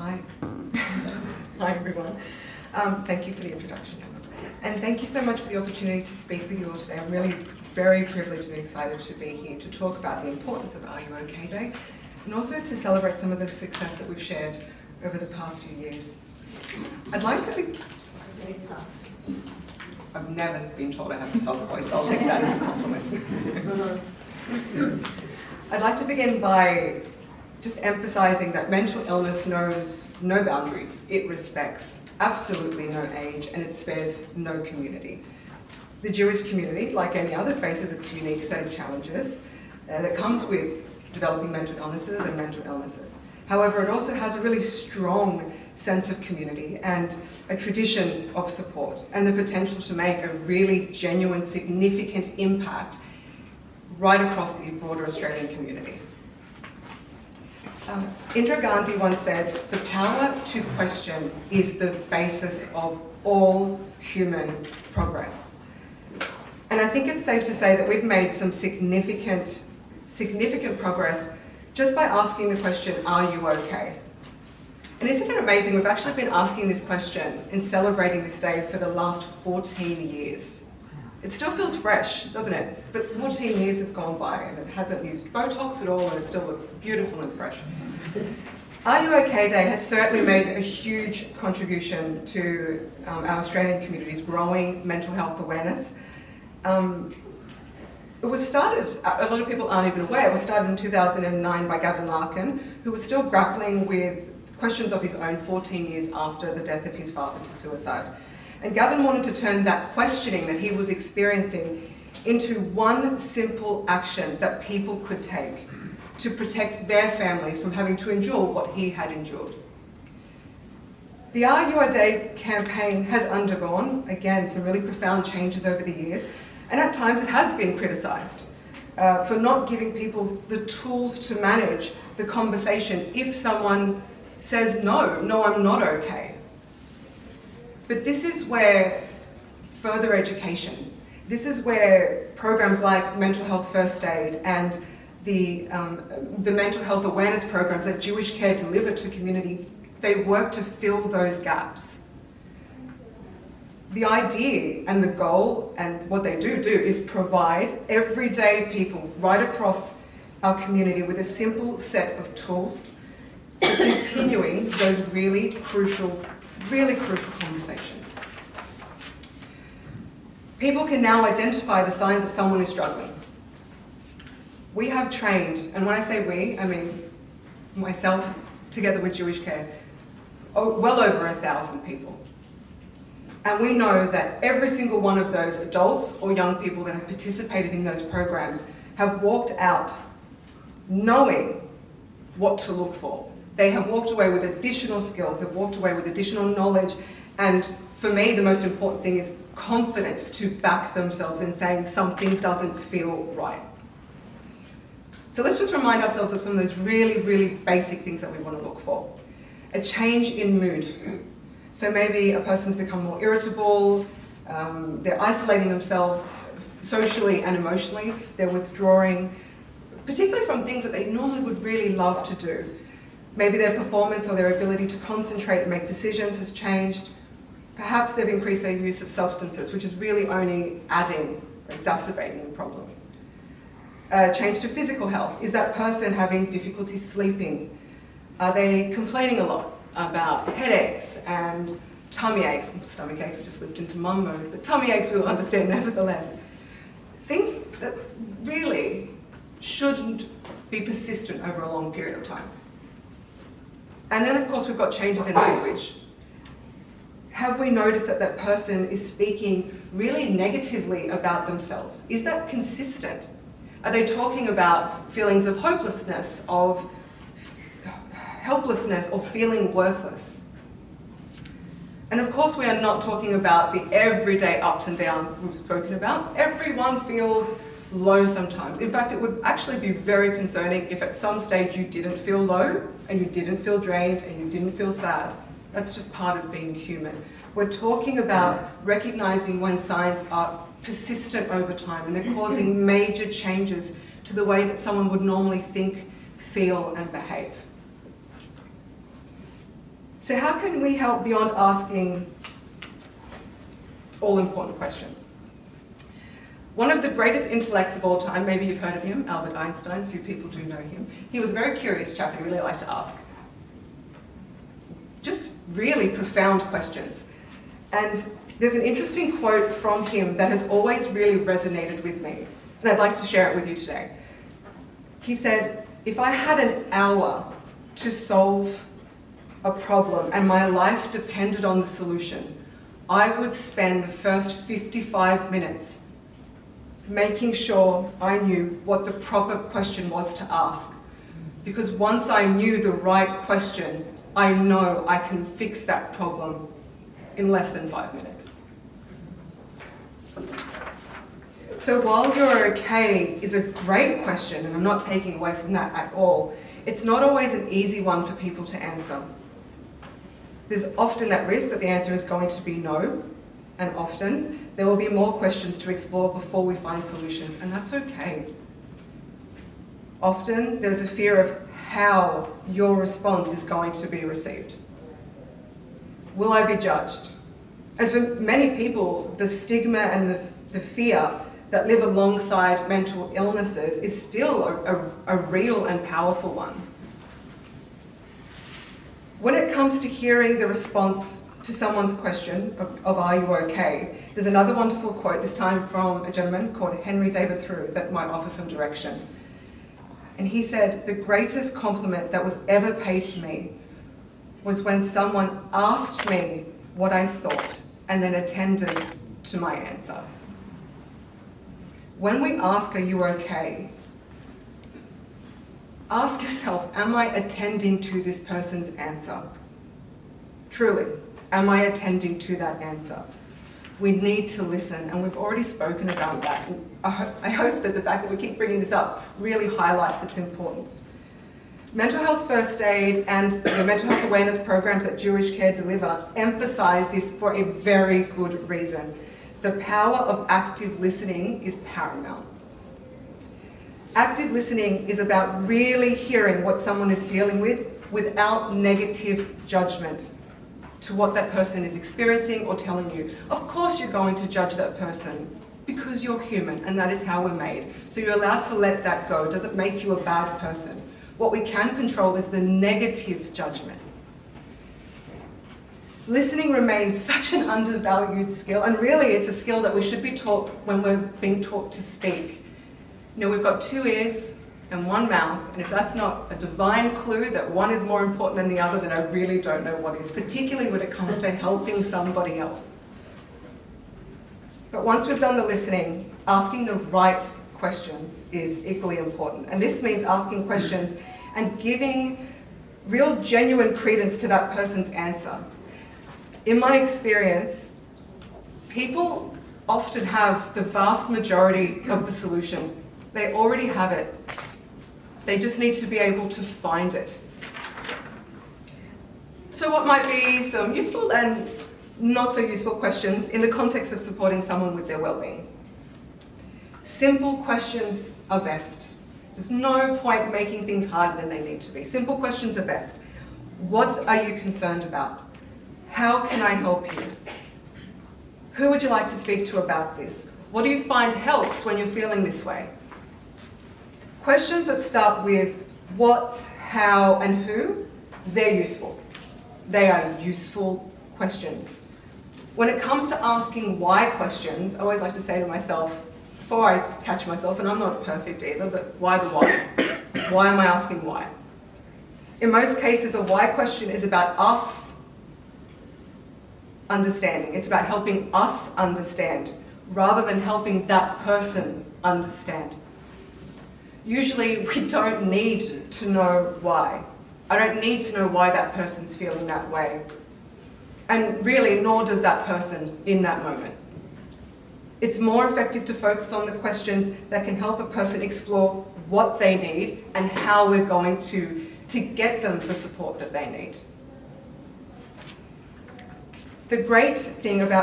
Hi. Hi, everyone. Thank you for the introduction. And thank you so much for the opportunity to speak with you all today. I'm really very privileged and excited to be here to talk about the importance of Are You OK Day, and also to celebrate some of the success that we've shared over the past few years. I'd like to be... I've never been told I have a soft voice, so I'll take that as a compliment. I'd like to begin by just emphasizing that mental illness knows no boundaries. It respects absolutely no age, and it spares no community. The Jewish community, like any other, faces its unique set of challenges that comes with developing mental illnesses and mental illnesses. However, it also has a really strong sense of community and a tradition of support and the potential to make a really genuine, significant impact right across the broader Australian community. Indira Gandhi once said, "The power to question is the basis of all human progress." And I think it's safe to say that we've made some significant progress just by asking the question, are you okay? And isn't it amazing, we've actually been asking this question and celebrating this day for the last 14 years. It still feels fresh, doesn't it? But 14 years has gone by and it hasn't used Botox at all, and it still looks beautiful and fresh. Are You OK Day has certainly made a huge contribution to our Australian community's growing mental health awareness. It was started, a lot of people aren't even aware, it was started in 2009 by Gavin Larkin, who was still grappling with questions of his own 14 years after the death of his father to suicide. And Gavin wanted to turn that questioning that he was experiencing into one simple action that people could take to protect their families from having to endure what he had endured. The Are You OK Day campaign has undergone, again, some really profound changes over the years, and at times it has been criticised for not giving people the tools to manage the conversation if someone says, no, I'm not okay. But this is where further education, this is where programs like Mental Health First Aid and the mental health awareness programs that Jewish Care deliver to community, they work to fill those gaps. The idea and the goal and what they do is provide everyday people right across our community with a simple set of tools for continuing those really crucial conversations. People can now identify the signs that someone is struggling. We have trained, and when I say we, I mean myself together with Jewish Care, well over 1,000 people. And we know that every single one of those adults or young people that have participated in those programs have walked out knowing what to look for. They have walked away with additional skills, they've walked away with additional knowledge, and for me the most important thing is confidence to back themselves in saying something doesn't feel right. So let's just remind ourselves of some of those really basic things that we want to look for. A change in mood. So maybe a person's become more irritable, they're isolating themselves socially and emotionally, they're withdrawing, particularly from things that they normally would really love to do. Maybe their performance or their ability to concentrate and make decisions has changed. Perhaps they've increased their use of substances, which is really only adding or exacerbating the problem. Change to physical health. Is that person having difficulty sleeping? Are they complaining a lot about headaches and tummy aches? Stomach aches, I just slipped into mum mode, but tummy aches we'll understand nevertheless. Things that really shouldn't be persistent over a long period of time. And then of course we've got changes in language. Have we noticed that that person is speaking really negatively about themselves? Is that consistent? Are they talking about feelings of hopelessness, of helplessness, or feeling worthless? And of course we are not talking about the everyday ups and downs we've spoken about. Everyone feels low sometimes. In fact, it would actually be very concerning if at some stage you didn't feel low and you didn't feel drained and you didn't feel sad. That's just part of being human. We're talking about recognizing when signs are persistent over time and they're causing major changes to the way that someone would normally think, feel and behave. So how can we help beyond asking all-important questions? One of the greatest intellects of all time, maybe you've heard of him, Albert Einstein, a few people do know him. He was a very curious chap, he really liked to ask just really profound questions. And there's an interesting quote from him that has always really resonated with me, and I'd like to share it with you today. He said, if I had an hour to solve a problem and my life depended on the solution, I would spend the first 55 minutes making sure I knew what the proper question was to ask. Because once I knew the right question, I know I can fix that problem in less than 5 minutes. So while you're okay is a great question, and I'm not taking away from that at all, it's not always an easy one for people to answer. There's often that risk that the answer is going to be no, and often there will be more questions to explore before we find solutions, and that's okay. Often there's a fear of how your response is going to be received. Will I be judged? And for many people, the stigma and the fear that live alongside mental illnesses is still a real and powerful one. When it comes to hearing the response to someone's question of are you okay, there's another wonderful quote, this time from a gentleman called Henry David Thoreau, that might offer some direction. And he said, the greatest compliment that was ever paid to me was when someone asked me what I thought and then attended to my answer. When we ask, are you okay? Ask yourself, am I attending to this person's answer? Truly, am I attending to that answer? We need to listen, and we've already spoken about that. I hope that the fact that we keep bringing this up really highlights its importance. Mental health first aid and the mental health awareness programs that Jewish Care deliver emphasize this for a very good reason. The power of active listening is paramount. Active listening is about really hearing what someone is dealing with without negative judgment to what that person is experiencing or telling you. Of course you're going to judge that person because you're human and that is how we're made. So you're allowed to let that go. It doesn't make you a bad person. What we can control is the negative judgment. Listening remains such an undervalued skill, and really it's a skill that we should be taught when we're being taught to speak. You know, we've got 2 ears and 1 mouth, and if that's not a divine clue that one is more important than the other, then I really don't know what is, particularly when it comes to helping somebody else. But once we've done the listening, asking the right questions is equally important. And this means asking questions and giving real genuine credence to that person's answer. In my experience, people often have the vast majority of the solution. They already have it. They just need to be able to find it. So what might be some useful and not so useful questions in the context of supporting someone with their well-being? Simple questions are best. There's no point making things harder than they need to be. Simple questions are best. What are you concerned about? How can I help you? Who would you like to speak to about this? What do you find helps when you're feeling this way? Questions that start with what, how, and who, they're useful. They are useful questions. When it comes to asking why questions, I always like to say to myself, before I catch myself, and I'm not perfect either, but why the why? Why am I asking why? In most cases, a why question is about us understanding. It's about helping us understand rather than helping that person understand. Usually we don't need to know why. I don't need to know why that person's feeling that way. And really, nor does that person in that moment. It's more effective to focus on the questions that can help a person explore what they need and how we're going to get them the support that they need. The great thing about